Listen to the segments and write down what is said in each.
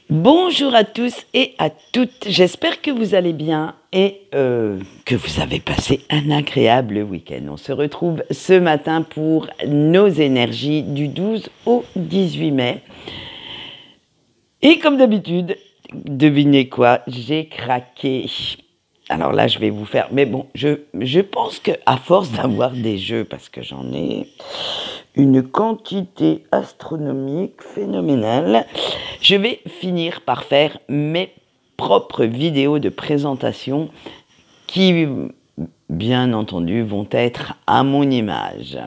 Bonjour à tous et à toutes, j'espère que vous allez bien et que vous avez passé un agréable week-end. On se retrouve ce matin pour nos énergies du 12 au 18 mai. Et comme d'habitude, devinez quoi, j'ai craqué. Alors là, je vais vous faire... Mais bon, je pense qu'à force d'avoir des jeux, parce que j'en ai une quantité astronomique phénoménale, je vais finir par faire mes propres vidéos de présentation qui, bien entendu, vont être à mon image.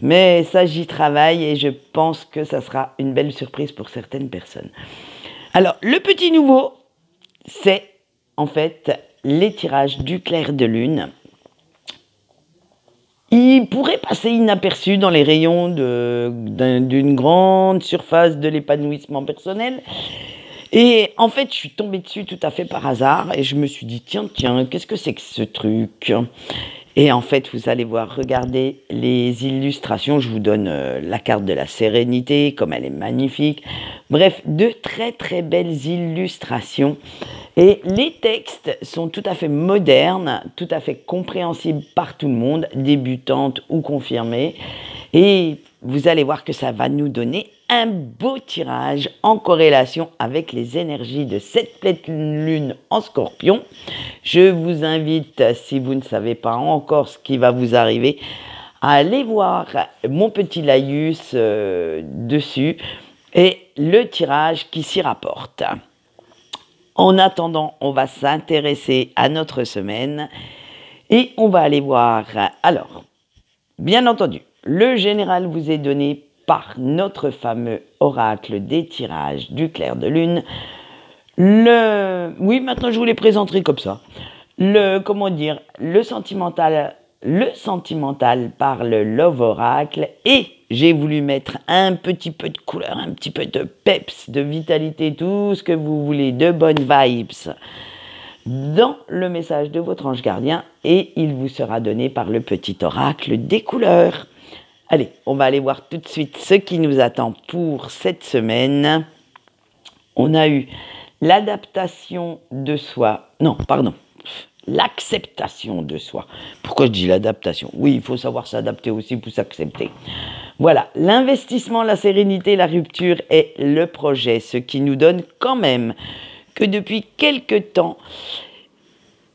Mais ça, j'y travaille et je pense que ça sera une belle surprise pour certaines personnes. Alors, le petit nouveau, c'est en fait les tirages du clair de lune. Il pourrait passer inaperçu dans les rayons d'une grande surface de l'épanouissement personnel. Et en fait, je suis tombée dessus tout à fait par hasard et je me suis dit, tiens, qu'est-ce que c'est que ce truc? Et en fait, vous allez voir, regardez les illustrations. Je vous donne la carte de la sérénité, comme elle est magnifique. Bref, de très très belles illustrations. Et les textes sont tout à fait modernes, tout à fait compréhensibles par tout le monde, débutantes ou confirmées. Et vous allez voir que ça va nous donner un beau tirage en corrélation avec les énergies de cette pleine lune en Scorpion. Je vous invite, si vous ne savez pas encore ce qui va vous arriver, à aller voir mon petit laïus dessus et le tirage qui s'y rapporte. En attendant, on va s'intéresser à notre semaine et on va aller voir. Alors, bien entendu, le général vous est donné par notre fameux oracle des tirages du clair de lune. Oui, maintenant je vous les présenterai comme ça. Le sentimental par le Love Oracle, et j'ai voulu mettre un petit peu de couleur, un petit peu de peps, de vitalité, tout ce que vous voulez, de bonnes vibes dans le message de votre ange gardien, et il vous sera donné par le petit oracle des couleurs. Allez, on va aller voir tout de suite ce qui nous attend pour cette semaine. On a eu l'adaptation de soi, non, pardon, l'acceptation de soi. Pourquoi je dis l'adaptation? Oui, il faut savoir s'adapter aussi pour s'accepter. Voilà, l'investissement, la sérénité, la rupture et le projet, ce qui nous donne quand même que depuis quelque temps,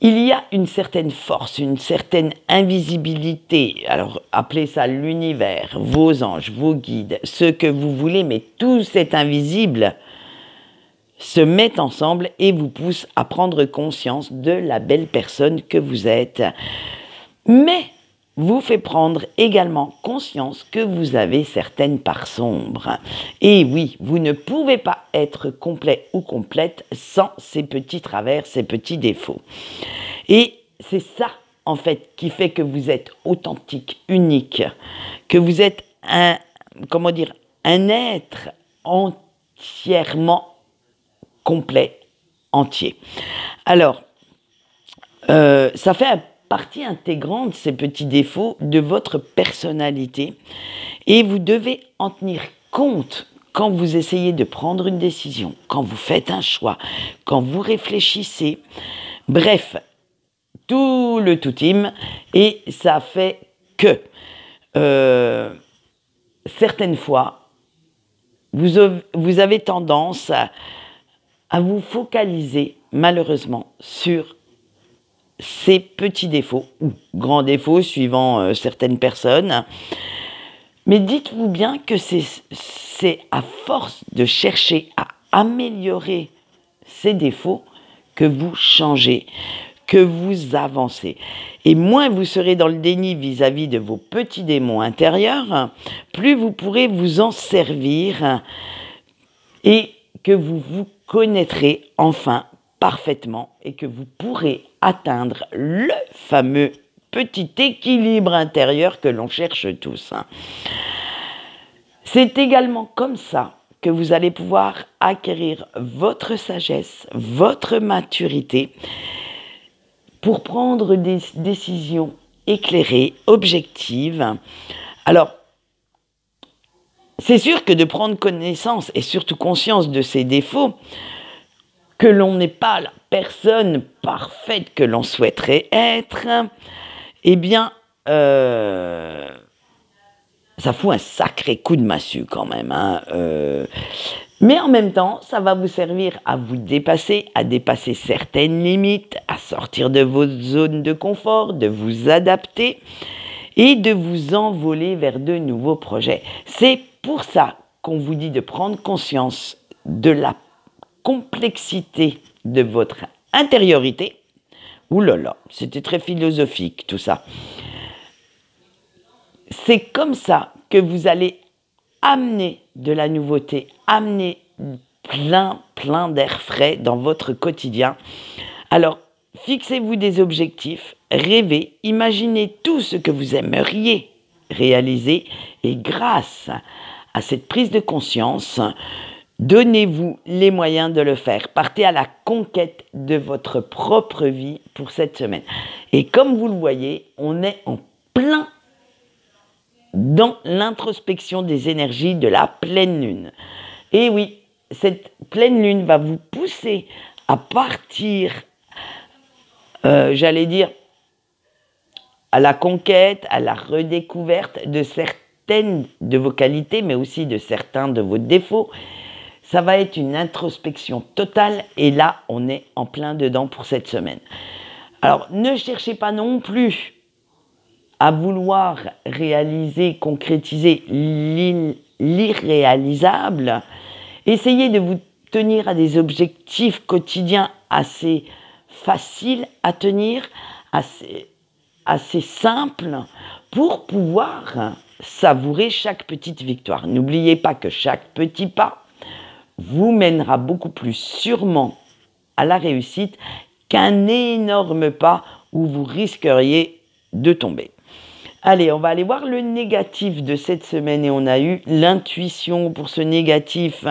il y a une certaine force, une certaine invisibilité. Alors, appelez ça l'univers, vos anges, vos guides, ce que vous voulez, mais tout cet invisible se met ensemble et vous pousse à prendre conscience de la belle personne que vous êtes. Mais vous fait prendre également conscience que vous avez certaines parts sombres. Et oui, vous ne pouvez pas être complet ou complète sans ces petits travers, ces petits défauts. Et c'est ça, en fait, qui fait que vous êtes authentique, unique, que vous êtes un être entièrement complet, entier. Alors, ça fait partie intégrante, ces petits défauts, de votre personnalité, et vous devez en tenir compte quand vous essayez de prendre une décision, quand vous faites un choix, quand vous réfléchissez. Bref, tout le tout team, et ça fait que certaines fois, vous avez tendance à vous focaliser malheureusement sur ces petits défauts, ou grands défauts suivant certaines personnes. Mais dites-vous bien que c'est à force de chercher à améliorer ces défauts que vous changez, que vous avancez. Et moins vous serez dans le déni vis-à-vis de vos petits démons intérieurs, plus vous pourrez vous en servir et que vous vous connaîtrez enfin parfaitement et que vous pourrez atteindre le fameux petit équilibre intérieur que l'on cherche tous. C'est également comme ça que vous allez pouvoir acquérir votre sagesse, votre maturité pour prendre des décisions éclairées, objectives. Alors, c'est sûr que de prendre connaissance et surtout conscience de ses défauts, que l'on n'est pas la personne parfaite que l'on souhaiterait être, eh bien, ça fout un sacré coup de massue quand même. Hein. Mais en même temps, ça va vous servir à vous dépasser, à dépasser certaines limites, à sortir de vos zones de confort, de vous adapter et de vous envoler vers de nouveaux projets. C'est pour ça qu'on vous dit de prendre conscience de la complexité de votre intériorité. Ouh là là, c'était très philosophique tout ça. C'est comme ça que vous allez amener de la nouveauté, amener plein d'air frais dans votre quotidien. Alors, fixez-vous des objectifs, rêvez, imaginez tout ce que vous aimeriez réaliser et grâce à cette prise de conscience, donnez-vous les moyens de le faire. Partez à la conquête de votre propre vie pour cette semaine. Et comme vous le voyez, on est en plein dans l'introspection des énergies de la pleine lune. Et oui, cette pleine lune va vous pousser à partir, j'allais dire, à la conquête, à la redécouverte de certaines de vos qualités, mais aussi de certains de vos défauts. Ça va être une introspection totale et là, on est en plein dedans pour cette semaine. Alors, ne cherchez pas non plus à vouloir réaliser, concrétiser l'irréalisable. Essayez de vous tenir à des objectifs quotidiens assez faciles à tenir, assez simples, pour pouvoir savourer chaque petite victoire. N'oubliez pas que chaque petit pas vous mènera beaucoup plus sûrement à la réussite qu'un énorme pas où vous risqueriez de tomber. Allez, on va aller voir le négatif de cette semaine et on a eu l'intuition pour ce négatif.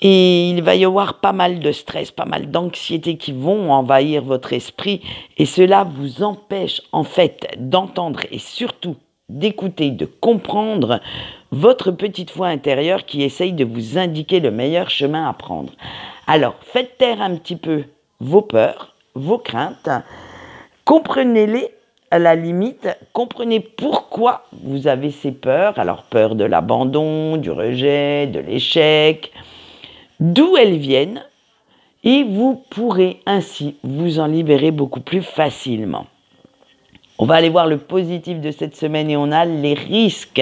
Et il va y avoir pas mal de stress, pas mal d'anxiété qui vont envahir votre esprit et cela vous empêche en fait d'entendre et surtout d'écouter, de comprendre votre petite voix intérieure qui essaye de vous indiquer le meilleur chemin à prendre. Alors, faites taire un petit peu vos peurs, vos craintes, comprenez-les à la limite, comprenez pourquoi vous avez ces peurs. Alors, peur de l'abandon, du rejet, de l'échec, d'où elles viennent, et vous pourrez ainsi vous en libérer beaucoup plus facilement. On va aller voir le positif de cette semaine et on a les risques.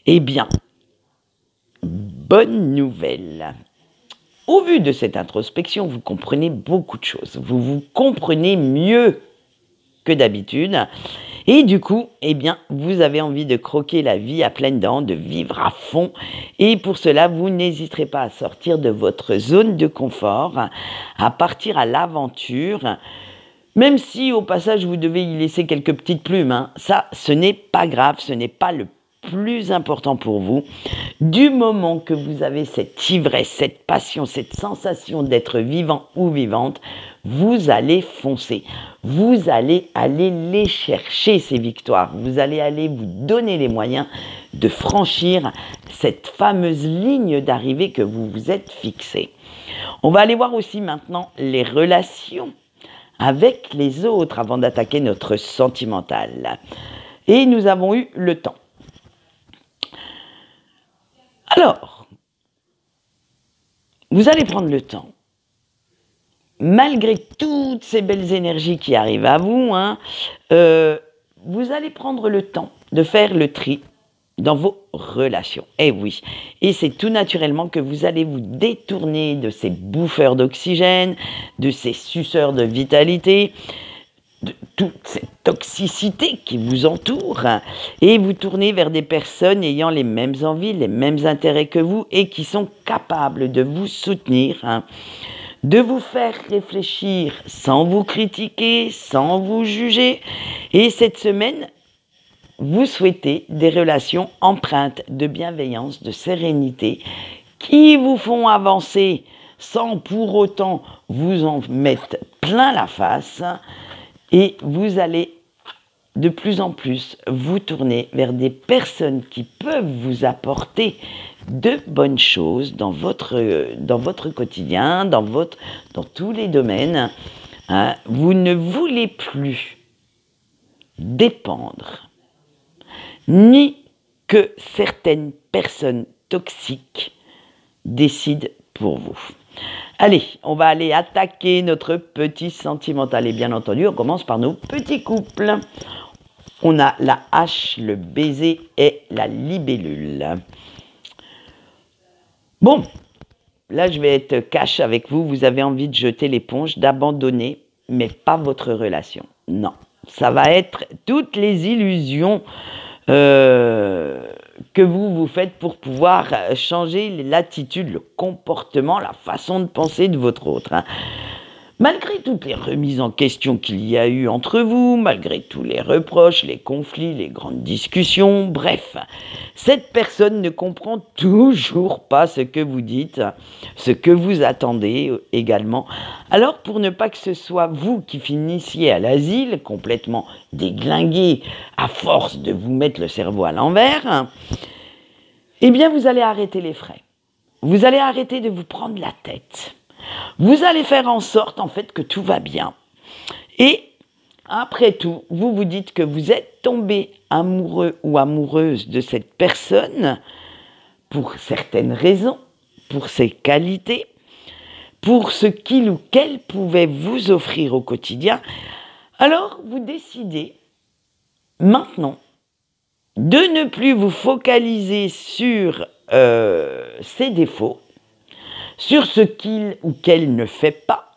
Eh bien, bonne nouvelle. Au vu de cette introspection, vous comprenez beaucoup de choses. Vous vous comprenez mieux que d'habitude. Et du coup, eh bien, vous avez envie de croquer la vie à pleines dents, de vivre à fond. Et pour cela, vous n'hésiterez pas à sortir de votre zone de confort, à partir à l'aventure. Même si au passage, vous devez y laisser quelques petites plumes. Hein. Ça, ce n'est pas grave, ce n'est pas le plus important pour vous. Du moment que vous avez cette ivresse, cette passion, cette sensation d'être vivant ou vivante, vous allez foncer. Vous allez aller les chercher, ces victoires. Vous allez aller vous donner les moyens de franchir cette fameuse ligne d'arrivée que vous vous êtes fixée. On va aller voir aussi maintenant les relations avec les autres avant d'attaquer notre sentimental. Et nous avons eu le temps. Alors, vous allez prendre le temps, malgré toutes ces belles énergies qui arrivent à vous, vous allez prendre le temps de faire le tri dans vos relations. Eh oui, et c'est tout naturellement que vous allez vous détourner de ces bouffeurs d'oxygène, de ces suceurs de vitalité, de toute cette toxicité qui vous entoure et vous tournez vers des personnes ayant les mêmes envies, les mêmes intérêts que vous et qui sont capables de vous soutenir, de vous faire réfléchir sans vous critiquer, sans vous juger. Et cette semaine, vous souhaitez des relations empreintes de bienveillance, de sérénité, qui vous font avancer sans pour autant vous en mettre plein la face. Et vous allez de plus en plus vous tourner vers des personnes qui peuvent vous apporter de bonnes choses dans votre quotidien, dans tous les domaines. Hein. Vous ne voulez plus dépendre ni que certaines personnes toxiques décident pour vous. Allez, on va aller attaquer notre petit sentimental. Et bien entendu, on commence par nos petits couples. On a la hache, le baiser et la libellule. Bon, là je vais être cash avec vous. Vous avez envie de jeter l'éponge, d'abandonner, mais pas votre relation. Non, ça va être toutes les illusions que vous faites pour pouvoir changer l'attitude, le comportement, la façon de penser de votre autre. Hein. Malgré toutes les remises en question qu'il y a eu entre vous, malgré tous les reproches, les conflits, les grandes discussions, bref, cette personne ne comprend toujours pas ce que vous dites, ce que vous attendez également. Alors, pour ne pas que ce soit vous qui finissiez à l'asile, complètement déglingué, à force de vous mettre le cerveau à l'envers, eh bien, vous allez arrêter les frais. Vous allez arrêter de vous prendre la tête. Vous allez faire en sorte, en fait, que tout va bien. Et, après tout, vous vous dites que vous êtes tombé amoureux ou amoureuse de cette personne pour certaines raisons, pour ses qualités, pour ce qu'il ou qu'elle pouvait vous offrir au quotidien. Alors, vous décidez, maintenant, de ne plus vous focaliser sur ses défauts, sur ce qu'il ou qu'elle ne fait pas,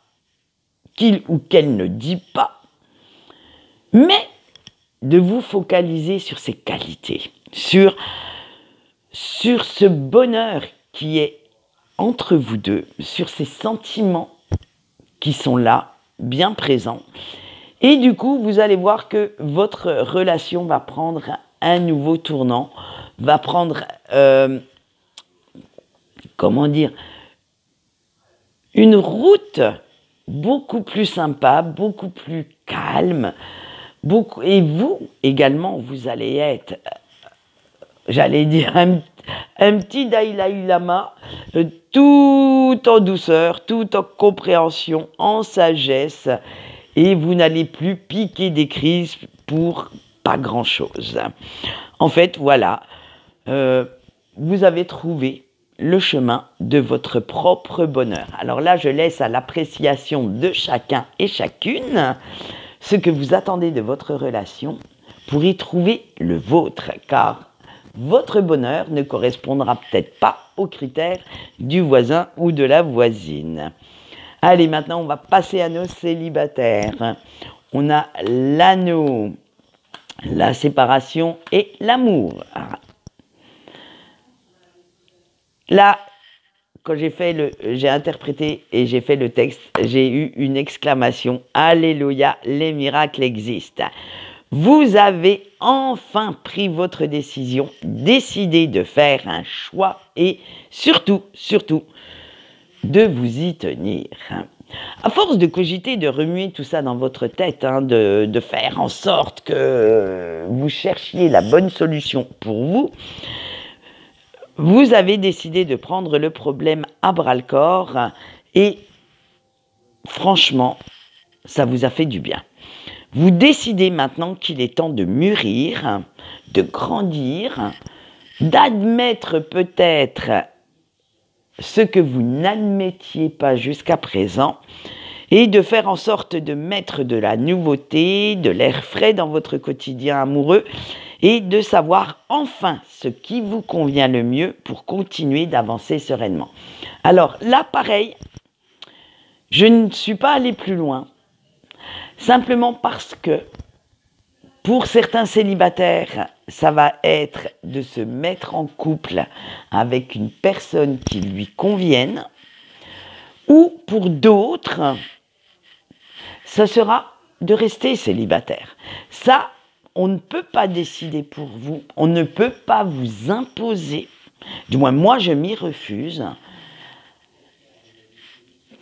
qu'il ou qu'elle ne dit pas, mais de vous focaliser sur ses qualités, sur ce bonheur qui est entre vous deux, sur ces sentiments qui sont là, bien présents. Et du coup, vous allez voir que votre relation va prendre un nouveau tournant, va prendre, une route beaucoup plus sympa, beaucoup plus calme, et vous également, vous allez être, j'allais dire, un petit Dalai Lama, tout en douceur, tout en compréhension, en sagesse, et vous n'allez plus piquer des crises pour pas grand-chose. En fait, voilà, vous avez trouvé le chemin de votre propre bonheur. Alors là, je laisse à l'appréciation de chacun et chacune ce que vous attendez de votre relation pour y trouver le vôtre, car votre bonheur ne correspondra peut-être pas aux critères du voisin ou de la voisine. Allez, maintenant, on va passer à nos célibataires. On a l'anneau, la séparation et l'amour. Là, quand j'ai interprété et j'ai fait le texte, j'ai eu une exclamation. Alléluia, les miracles existent. Vous avez enfin pris votre décision, décidé de faire un choix et surtout, de vous y tenir. À force de cogiter, de remuer tout ça dans votre tête, de faire en sorte que vous cherchiez la bonne solution pour vous, vous avez décidé de prendre le problème à bras-le-corps et franchement, ça vous a fait du bien. Vous décidez maintenant qu'il est temps de mûrir, de grandir, d'admettre peut-être ce que vous n'admettiez pas jusqu'à présent et de faire en sorte de mettre de la nouveauté, de l'air frais dans votre quotidien amoureux et de savoir enfin ce qui vous convient le mieux pour continuer d'avancer sereinement. Alors là, pareil, je ne suis pas allée plus loin, simplement parce que pour certains célibataires, ça va être de se mettre en couple avec une personne qui lui convienne, ou pour d'autres, ça sera de rester célibataire. Ça, on ne peut pas décider pour vous, on ne peut pas vous imposer, du moins moi je m'y refuse,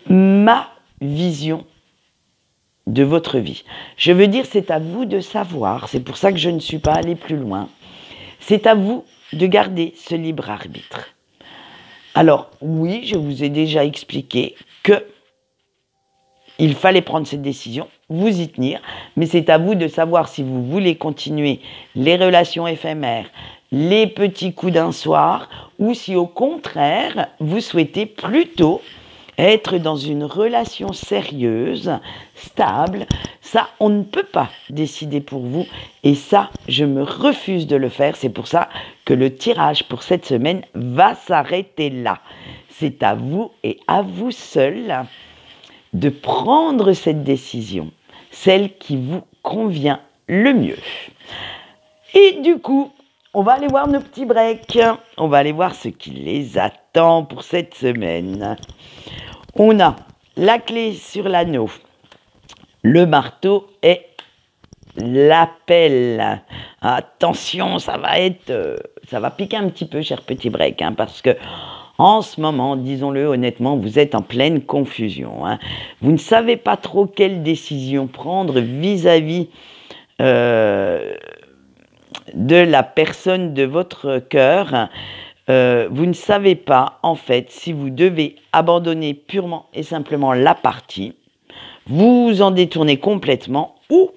ma vision de votre vie. Je veux dire, c'est à vous de savoir, c'est pour ça que je ne suis pas allée plus loin. C'est à vous de garder ce libre arbitre. Alors, oui, je vous ai déjà expliqué que il fallait prendre cette décision, vous y tenir, mais c'est à vous de savoir si vous voulez continuer les relations éphémères, les petits coups d'un soir, ou si au contraire, vous souhaitez plutôt être dans une relation sérieuse, stable. Ça, on ne peut pas décider pour vous, et ça, je me refuse de le faire. C'est pour ça que le tirage pour cette semaine va s'arrêter là. C'est à vous et à vous seul de prendre cette décision, celle qui vous convient le mieux. Et du coup, on va aller voir nos petits breaks. On va aller voir ce qui les attend pour cette semaine. On a la clé sur l'anneau, le marteau et l'appel. Attention, ça va piquer un petit peu, cher petit break, parce que en ce moment, disons-le honnêtement, vous êtes en pleine confusion. Vous ne savez pas trop quelle décision prendre vis-à-vis de la personne de votre cœur. Vous ne savez pas, en fait, si vous devez abandonner purement et simplement la partie, vous en détourner complètement ou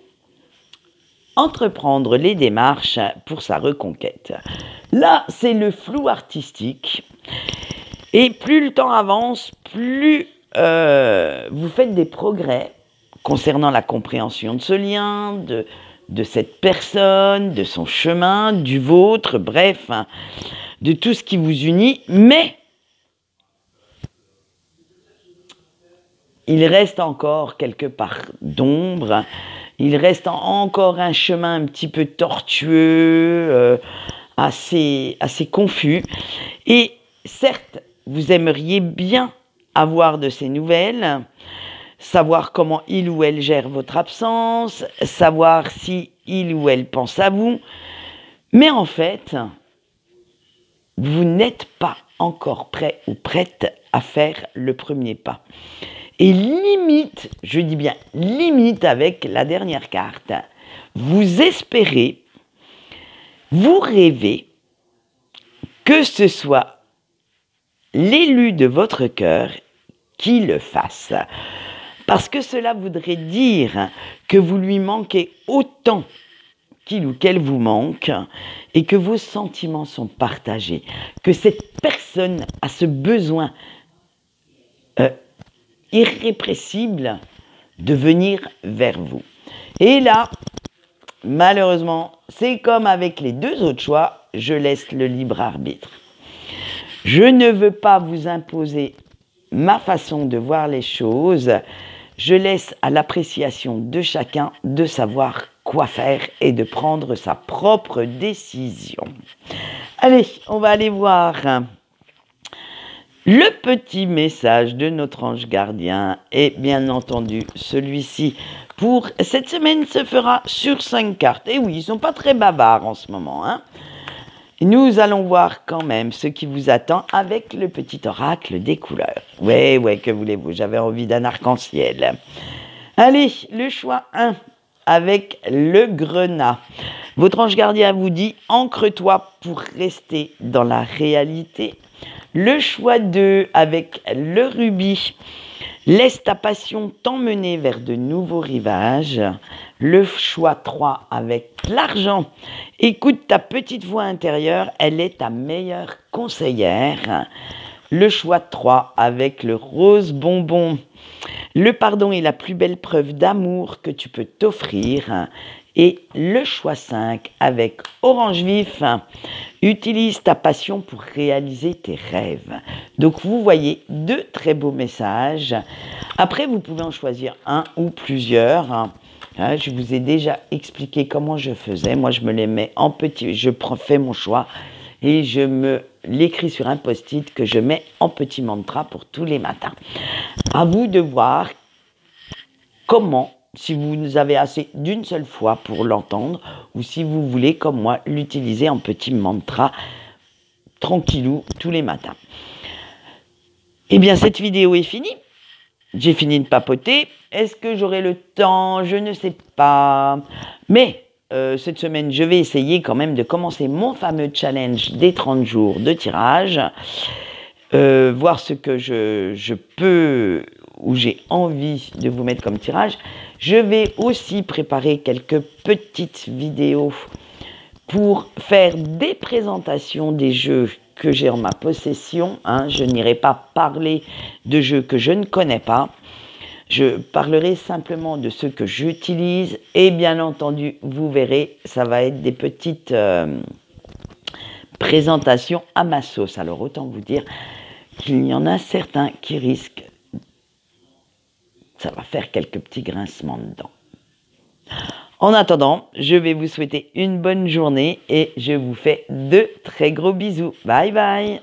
entreprendre les démarches pour sa reconquête. Là, c'est le flou artistique. Et plus le temps avance, plus vous faites des progrès concernant la compréhension de ce lien, de cette personne, de son chemin, du vôtre, bref, de tout ce qui vous unit, mais il reste encore quelque part d'ombre, il reste encore un chemin un petit peu tortueux, assez confus, et certes, vous aimeriez bien avoir de ces nouvelles, savoir comment il ou elle gère votre absence, savoir si il ou elle pense à vous, mais en fait, vous n'êtes pas encore prêt ou prête à faire le premier pas. Et limite, je dis bien limite avec la dernière carte, vous espérez, vous rêvez que ce soit l'élu de votre cœur qui le fasse. Parce que cela voudrait dire que vous lui manquez autant qu'il ou qu'elle vous manque et que vos sentiments sont partagés, que cette personne a ce besoin irrépressible de venir vers vous. Et là, malheureusement, c'est comme avec les deux autres choix, je laisse le libre arbitre. Je ne veux pas vous imposer ma façon de voir les choses. Je laisse à l'appréciation de chacun de savoir quoi faire et de prendre sa propre décision. Allez, on va aller voir le petit message de notre ange gardien. Et bien entendu, celui-ci pour cette semaine se fera sur 5 cartes. Et oui, ils ne sont pas très bavards en ce moment, Nous allons voir quand même ce qui vous attend avec le petit oracle des couleurs. Ouais, que voulez-vous, j'avais envie d'un arc-en-ciel. Allez, le choix 1 avec le grenat. Votre ange gardien vous dit « Ancre-toi pour rester dans la réalité ». Le choix 2 avec le rubis. Laisse ta passion t'emmener vers de nouveaux rivages. Le choix 3 avec l'argent. Écoute ta petite voix intérieure, elle est ta meilleure conseillère. Le choix 3 avec le rose bonbon. Le pardon est la plus belle preuve d'amour que tu peux t'offrir. Et le choix 5 avec orange vif. Utilise ta passion pour réaliser tes rêves. Donc vous voyez 2 très beaux messages. Après, vous pouvez en choisir un ou plusieurs. Je vous ai déjà expliqué comment je faisais. Moi, je me les mets en petit. Je fais mon choix et je me l'écris sur un post-it que je mets en petit mantra pour tous les matins. À vous de voir comment, si vous avez assez d'une seule fois pour l'entendre, ou si vous voulez, comme moi, l'utiliser en petit mantra, tranquillou, tous les matins. Eh bien, cette vidéo est finie. j'ai fini de papoter. Est-ce que j'aurai le temps? Je ne sais pas. Mais cette semaine, je vais essayer quand même de commencer mon fameux challenge des 30 jours de tirage. Voir ce que je peux ou j'ai envie de vous mettre comme tirage. Je vais aussi préparer quelques petites vidéos pour faire des présentations des jeux que j'ai en ma possession. Je n'irai pas parler de jeux que je ne connais pas. Je parlerai simplement de ceux que j'utilise et bien entendu, vous verrez, ça va être des petites présentations à ma sauce. Alors autant vous dire qu'il y en a certains qui risquent, ça va faire quelques petits grincements dedans. En attendant, je vais vous souhaiter une bonne journée et je vous fais de très gros bisous. Bye bye!